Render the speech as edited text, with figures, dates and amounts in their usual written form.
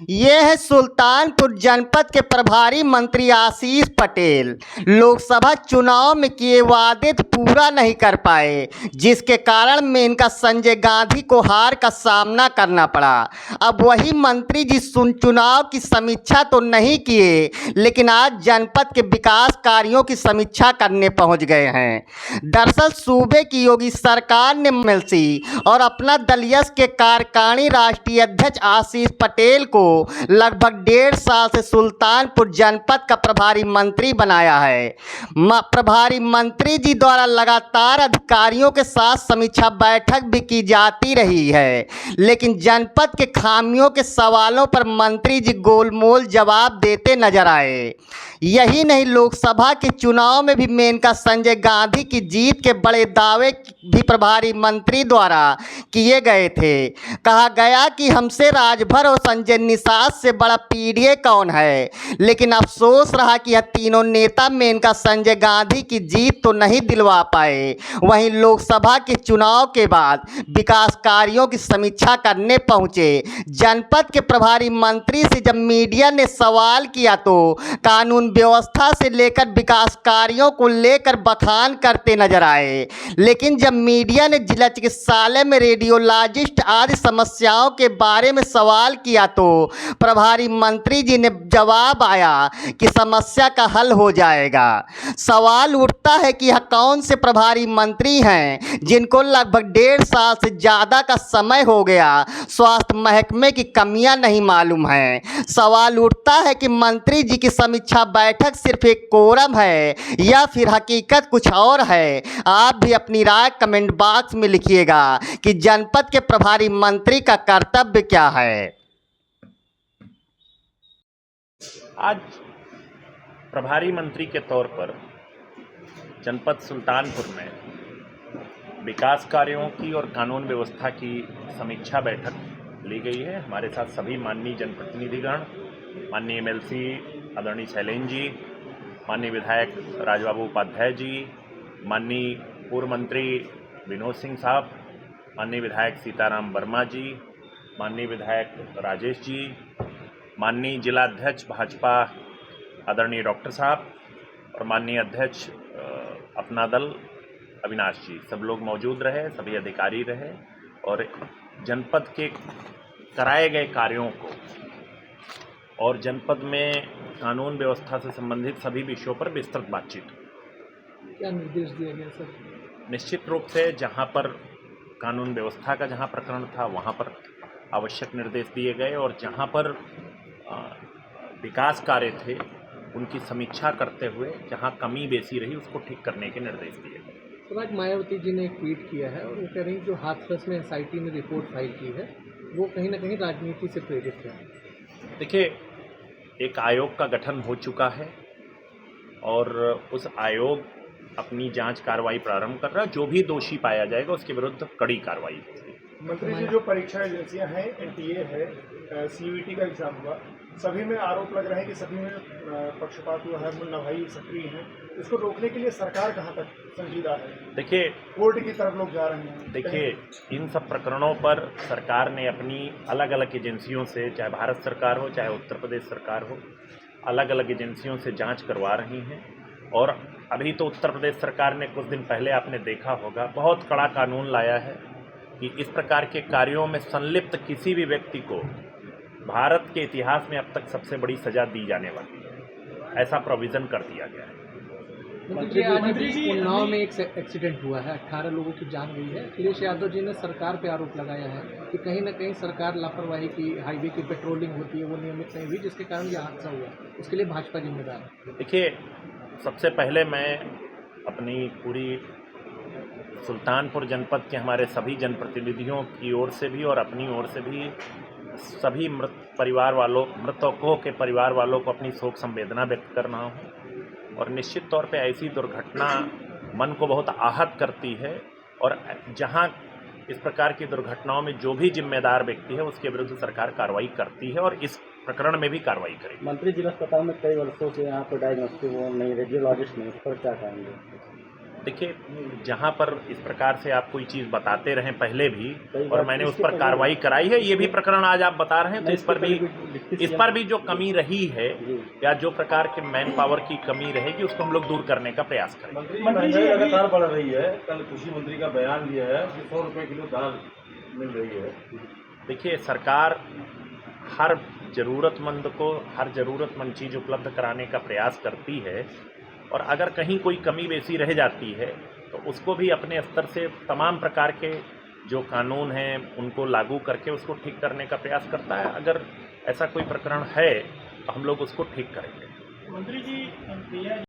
ये है सुल्तानपुर जनपद के प्रभारी मंत्री आशीष पटेल। लोकसभा चुनाव में किए वादे तो पूरा नहीं कर पाए, जिसके कारण में इनका संजय गांधी को हार का सामना करना पड़ा। अब वही मंत्री जी चुनाव की समीक्षा तो नहीं किए, लेकिन आज जनपद के विकास कार्यों की समीक्षा करने पहुंच गए हैं। दरअसल सूबे की योगी सरकार ने एमएलसी और अपना दलियस के कार्यकारिणी राष्ट्रीय अध्यक्ष आशीष पटेल को लगभग 1.5 साल से सुल्तानपुर जनपद का प्रभारी मंत्री बनाया है। प्रभारी मंत्री जी द्वारा लगातार अधिकारियों के साथ समीक्षा बैठक भी की जाती रही है, लेकिन जनपद के खामियों के सवालों पर मंत्री जी गोलमोल जवाब देते नजर आए। यही नहीं, लोकसभा के चुनाव में भी मेनका संजय गांधी की जीत के बड़े दावे भी प्रभारी मंत्री द्वारा किए गए थे। कहा गया कि हमसे राजभर और संजय निषाद से बड़ा पीडीए कौन है, लेकिन अफसोस रहा कि यह तीनों नेता मेनका संजय गांधी की जीत तो नहीं दिलवा पाए। वहीं लोकसभा के चुनाव के बाद विकास कार्यों की समीक्षा करने पहुंचे जनपद के प्रभारी मंत्री से जब मीडिया ने सवाल किया तो कानून व्यवस्था से लेकर विकास कार्यों को लेकर बखान करते नजर आए। लेकिन जब मीडिया ने जिला चिकित्सालय में रेडियोलॉजिस्ट आदि समस्याओं के बारे में सवाल किया तो प्रभारी मंत्री जी ने जवाब आया कि समस्या का हल हो जाएगा। सवाल उठता है कि यह कौन से प्रभारी मंत्री हैं जिनको लगभग 1.5 साल से ज़्यादा का समय हो गया स्वास्थ्य महकमे की कमियां नहीं मालूम हैं। सवाल उठता है कि मंत्री जी की समीक्षा बैठक सिर्फ एक कोरम है या फिर हकीकत कुछ और है। आप भी अपनी राय कमेंट बॉक्स में लिखिएगा कि जनपद के प्रभारी मंत्री का कर्तव्य क्या है। आज प्रभारी मंत्री के तौर पर जनपद सुल्तानपुर में विकास कार्यों की और कानून व्यवस्था की समीक्षा बैठक ली गई है। हमारे साथ सभी माननीय जनप्रतिनिधिगण, माननीय एमएलसी आदरणीय शैलेंद्र जी, माननीय विधायक राजबाबू उपाध्याय जी, माननीय पूर्व मंत्री विनोद सिंह साहब, माननीय विधायक सीताराम वर्मा जी, माननीय विधायक राजेश जी, माननीय जिला अध्यक्ष भाजपा आदरणीय डॉक्टर साहब और माननीय अध्यक्ष अपना दल अविनाश जी, सब लोग मौजूद रहे, सभी अधिकारी रहे और जनपद के कराए गए कार्यों को और जनपद में कानून व्यवस्था से संबंधित सभी विषयों पर विस्तृत बातचीत। क्या निर्देश दिया गया सर? निश्चित रूप से जहां पर कानून व्यवस्था का जहां प्रकरण था वहां पर आवश्यक निर्देश दिए गए और जहां पर विकास कार्य थे उनकी समीक्षा करते हुए जहां कमी बेसी रही उसको ठीक करने के निर्देश दिए गए। तो आज मायावती जी ने एक ट्वीट किया है और वो कह रही जो हाथरस में एसआईटी ने रिपोर्ट फाइल की है वो कहीं ना कहीं राजनीति से प्रेरित है। देखिए, एक आयोग का गठन हो चुका है और उस आयोग अपनी जांच कार्रवाई प्रारंभ कर रहा है। जो भी दोषी पाया जाएगा उसके विरुद्ध कड़ी कार्रवाई होगी। मंत्री जी, जो परीक्षा एजेंसियां हैं, एनटीए है, सीयूईटी का एग्जाम हुआ, सभी में आरोप लग रहे हैं कि सभी में पक्षपात हुआ है, मुन्नाभाई सक्रिय हैं। इसको रोकने के लिए सरकार कहां तक संजीदा है? देखिए, कोर्ट की तरफ लोग जा रहे हैं। देखिए, इन सब प्रकरणों पर सरकार ने अपनी अलग अलग एजेंसियों से, चाहे भारत सरकार हो चाहे उत्तर प्रदेश सरकार हो, अलग अलग एजेंसियों से जांच करवा रही हैं। और अभी तो उत्तर प्रदेश सरकार ने कुछ दिन पहले आपने देखा होगा बहुत कड़ा कानून लाया है कि इस प्रकार के कार्यों में संलिप्त किसी भी व्यक्ति को भारत के इतिहास में अब तक सबसे बड़ी सजा दी जाने वाली है। ऐसा प्रोविज़न कर दिया गया है। उन्नाव में एक एक्सीडेंट हुआ है, 18 लोगों की जान गई है। अखिलेश यादव जी ने सरकार पे आरोप लगाया है कि कहीं ना कहीं सरकार लापरवाही की, हाईवे की पेट्रोलिंग होती है वो नियमित नहीं हुई, जिसके कारण यह हादसा हुआ। उसके लिए भाजपा जिम्मेदार है। देखिए, सबसे पहले मैं अपनी पूरी सुल्तानपुर जनपद के हमारे सभी जनप्रतिनिधियों की ओर से भी और अपनी ओर से भी सभी मृतकों के परिवार वालों को अपनी शोक संवेदना व्यक्त कर रहा हूँ। और निश्चित तौर पे ऐसी दुर्घटना मन को बहुत आहत करती है और जहाँ इस प्रकार की दुर्घटनाओं में जो भी जिम्मेदार व्यक्ति है उसके विरुद्ध सरकार कार्रवाई करती है और इस प्रकरण में भी कार्रवाई करेगी। मंत्री जिला अस्पताल में कई वर्षों से यहाँ पर डायग्नोस्टिक वो नहीं, रेडियोलॉजिस्ट नहीं, उस पर क्या कहेंगे? देखिए, जहाँ पर इस प्रकार से आप कोई चीज़ बताते रहें पहले भी और मैंने उस पर कार्रवाई कराई है, ये भी प्रकरण आज आप बता रहे हैं, तो इस पर भी जो कमी रही है या जो प्रकार के मैन पावर की कमी रहेगी उसको हम लोग दूर करने का प्रयास करेंगे। महंगाई लगातार बढ़ रही है। कल कृषि मंत्री का बयान दिया है कि 100 रुपये किलो दाल मिल रही है। देखिए, सरकार हर ज़रूरतमंद को हर ज़रूरतमंद चीज़ उपलब्ध कराने का प्रयास करती है और अगर कहीं कोई कमी बेसी रह जाती है तो उसको भी अपने स्तर से तमाम प्रकार के जो कानून हैं उनको लागू करके उसको ठीक करने का प्रयास करता है। अगर ऐसा कोई प्रकरण है तो हम लोग उसको ठीक करेंगे। मंत्री जी